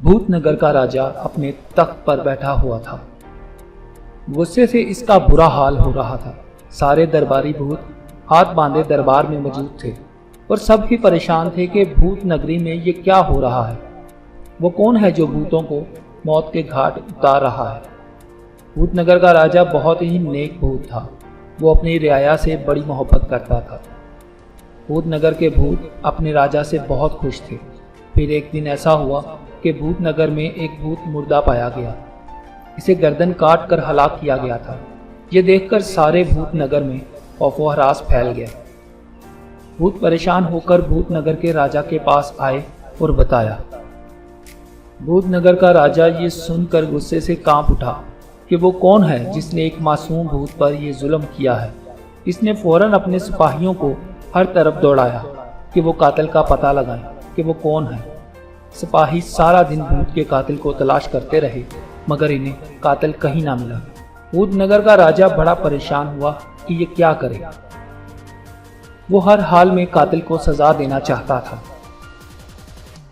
भूतनगर का राजा अपने तख्त पर बैठा हुआ था। गुस्से से इसका बुरा हाल हो रहा था। सारे दरबारी भूत हाथ बांधे दरबार में मौजूद थे और सब ही परेशान थे कि भूत नगरी में ये क्या हो रहा है। वो कौन है जो भूतों को मौत के घाट उतार रहा है। भूतनगर का राजा बहुत ही नेक भूत था। वो अपनी रियाया से बड़ी मोहब्बत करता था। भूतनगर के भूत अपने राजा से बहुत खुश थे। फिर एक दिन ऐसा हुआ कि भूतनगर में एक भूत मुर्दा पाया गया। इसे गर्दन काट कर हलाक किया गया था। ये देखकर सारे भूतनगर में खौफो हरास फैल गया। भूत परेशान होकर भूतनगर के राजा के पास आए और बताया। भूतनगर का राजा ये सुनकर गुस्से से कांप उठा कि वो कौन है जिसने एक मासूम भूत पर यह जुल्म किया है। इसने फौरन अपने सिपाहियों को हर तरफ दौड़ाया कि वो कातिल का पता लगाएं कि वो कौन है। सिपाही सारा दिन भूत के कातिल को तलाश करते रहे मगर इन्हें कातिल कहीं ना मिला। भूतनगर का राजा बड़ा परेशान हुआ कि ये क्या करे। वो हर हाल में कातिल को सजा देना चाहता था।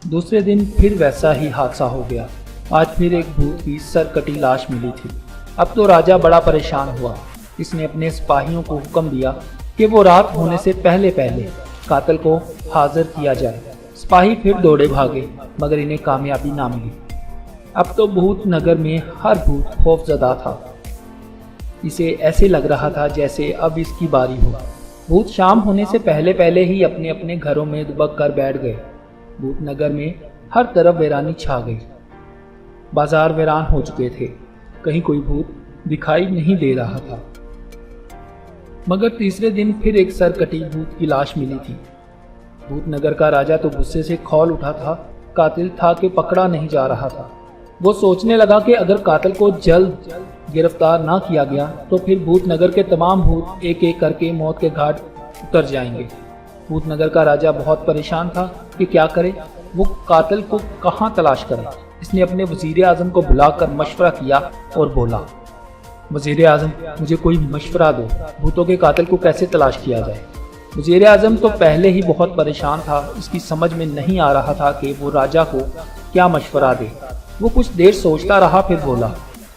दूसरे दिन फिर वैसा ही हादसा हो गया। आज फिर एक भूत की सरकटी लाश मिली थी। अब तो राजा बड़ा परेशान हुआ। इसने अपने सिपाहियों को हुक्म दिया कि वो रात होने से पहले पहले कातिल को हाजिर किया जाए। सिपाही फिर दौड़े भागे मगर इन्हें कामयाबी ना मिली। अब तो भूतनगर में हर भूत खौफजदा था। इसे ऐसे लग रहा था जैसे अब इसकी बारी हो। भूत शाम होने से पहले पहले ही अपने अपने घरों में दुबक कर बैठ गए। भूतनगर में हर तरफ वीरानी छा गई। बाजार वीरान हो चुके थे। कहीं कोई भूत दिखाई नहीं दे रहा था। मगर तीसरे दिन फिर एक सरकटी भूत की लाश मिली थी। भूतनगर का राजा तो गुस्से से खौल उठा था। कातिल था कि पकड़ा नहीं जा रहा था। वो सोचने लगा कि अगर कातिल को जल्द गिरफ्तार ना किया गया तो फिर भूतनगर के तमाम भूत एक एक करके मौत के घाट उतर जाएंगे। भूतनगर का राजा बहुत परेशान था कि क्या करे। वो कातिल को कहाँ तलाश करे। इसने अपने वजीर आजम को बुलाकर मशवरा किया और बोला, वजीर आजम मुझे कोई मशवरा दो, भूतों के कातिल को कैसे तलाश किया जाए। वजीर आजम तो पहले ही बहुत परेशान था। इसकी समझ में नहीं आ रहा था कि वो राजा को क्या मशवरा दे। वो कुछ देर सोचता रहा फिर बोला,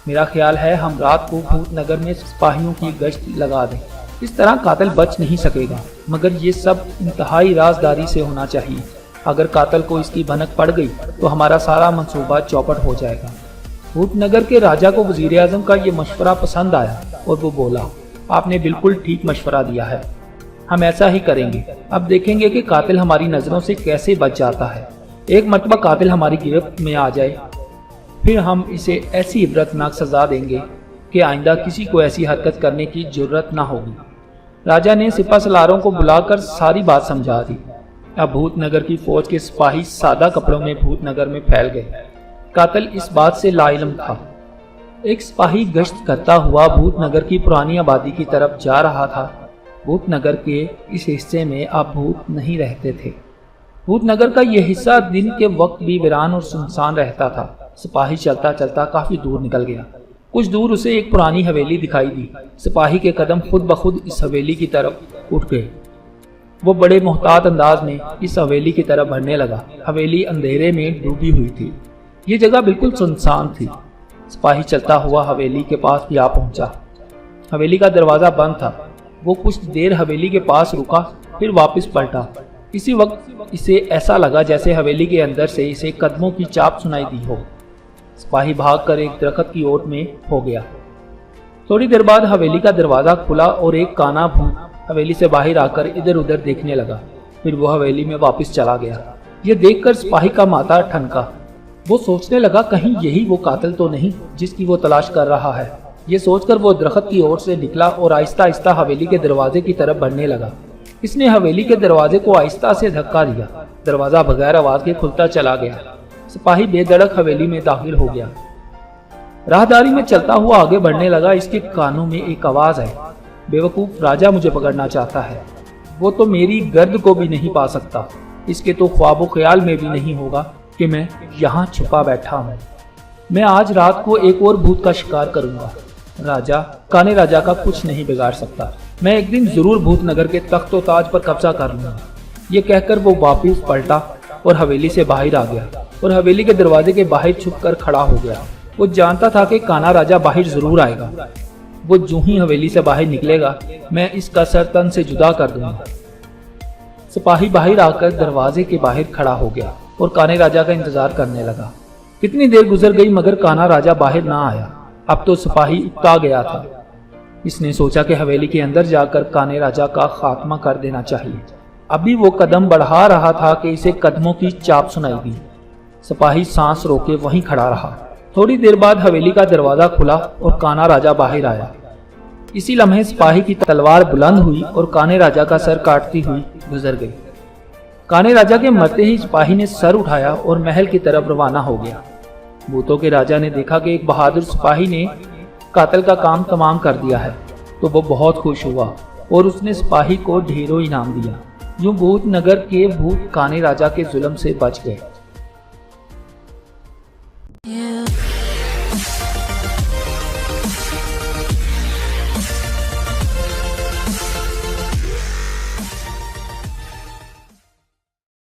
मेरा ख्याल है हम रात को भूतनगर में सिपाहियों की गश्त लगा दें। इस तरह कातिल बच नहीं सकेगा मगर ये सब इंतहाई राजदारी से होना चाहिए। अगर कातिल को इसकी भनक पड़ गई तो हमारा सारा मंसूबा चौपट हो जाएगा। भूतनगर के राजा को वजीर आजम का ये मशवरा पसंद आया और वो बोला, आपने बिल्कुल ठीक मशवरा दिया है, हम ऐसा ही करेंगे। अब देखेंगे कि कातिल हमारी नज़रों से कैसे बच जाता है। एक मरतबा कातिल हमारी गिरफ्त में आ जाए फिर हम इसे ऐसी इबरतनाक सजा देंगे कि आइंदा किसी को ऐसी हरकत करने की जरूरत ना होगी। राजा ने सिपा सलारों को बुलाकर सारी बात समझा दी। अब भूतनगर की फौज के सिपाही सादा कपड़ों में भूतनगर में फैल गए। कातिल इस बात से लाइलम था। एक सिपाही गश्त करता हुआ भूतनगर की पुरानी आबादी की तरफ जा रहा था। भूतनगर के इस हिस्से में अब भूत नहीं रहते थे। भूतनगर का यह हिस्सा दिन के वक्त भी वीरान और सुनसान रहता था। सिपाही चलता चलता काफी दूर निकल गया। कुछ दूर उसे एक पुरानी हवेली दिखाई दी। सिपाही के कदम खुद ब खुद इस हवेली की तरफ उठ गए। वो बड़े मोहतात अंदाज में इस हवेली की तरफ बढ़ने लगा। हवेली अंधेरे में डूबी हुई थी। ये जगह बिल्कुल सुनसान थी। सिपाही चलता हुआ हवेली के पास भी आ पहुंचा। हवेली का दरवाजा बंद था। वो कुछ देर हवेली के पास रुका फिर वापस पलटा। इसी वक्त इसे ऐसा लगा जैसे हवेली के अंदर से इसे कदमों की चाप सुनाई दी हो। सिपाही भागकर एक दरख्त की ओट में हो गया। थोड़ी देर बाद हवेली का दरवाजा खुला और एक काना भूत हवेली से बाहर आकर इधर उधर देखने लगा। फिर वो हवेली में वापस चला गया। ये देखकर सिपाही का माथा ठनका। वो सोचने लगा कहीं यही वो कातिल तो नहीं जिसकी वो तलाश कर रहा है। ये सोचकर वो दरख्त की ओर से निकला और आहिस्ता आहिस्ता हवेली के दरवाजे की तरफ बढ़ने लगा। इसने हवेली के दरवाजे को आहिस्ता से धक्का दिया। दरवाजा बगैर आवाज के खुलता चला गया। सिपाही बेधड़क हवेली में दाखिल हो गया। राहदारी में चलता हुआ आगे बढ़ने लगा। इसके कानों में एक आवाज आई, बेवकूफ राजा मुझे पकड़ना चाहता है। वो तो मेरी गर्द को भी नहीं पा सकता। इसके तो ख्वाबो ख्याल में भी नहीं होगा कि मैं यहाँ छुपा बैठा हूँ। मैं आज रात को एक और भूत का शिकार करूंगा। राजा काने राजा का कुछ नहीं बिगाड़ सकता। मैं एक दिन जरूर भूतनगर के तख्तो ताज पर कब्जा कर लूंगा। ये कहकर वो वापिस पलटा और हवेली से बाहर आ गया और हवेली के दरवाजे के बाहर छुपकर खड़ा हो गया। वो जानता था कि कान्हा राजा बाहर जरूर आएगा। वो जो ही हवेली से बाहर निकलेगा मैं इसका सर तन से जुदा कर दूंगा। सिपाही बाहर आकर दरवाजे के बाहर खड़ा हो गया और कान्हा राजा का इंतजार करने लगा। कितनी देर गुजर गई मगर कान्हा राजा बाहर ना आया। अब तो सिपाही उकता गया था। इसने सोचा कि हवेली के अंदर जाकर कान्हा राजा का खात्मा कर देना चाहिए। अभी वो कदम बढ़ा रहा था कि इसे कदमों की चाप सुनाई दी। सिपाही सांस रोके वहीं खड़ा रहा। थोड़ी देर बाद हवेली का दरवाजा खुला और कान्हा राजा बाहर आया। इसी लम्हे सिपाही की तलवार बुलंद हुई और कान्हा राजा का सर काटती हुई गुजर गई। कान्हा राजा के मरते ही सिपाही ने सर उठाया और महल की तरफ रवाना हो गया। भूतों के राजा ने देखा कि एक बहादुर सिपाही ने कातल का काम तमाम कर दिया है तो वो बहुत खुश हुआ और उसने सिपाही को ढेरों इनाम दिया। यूं भूत नगर के भूत कान्हा राजा के जुल्म से बच गए।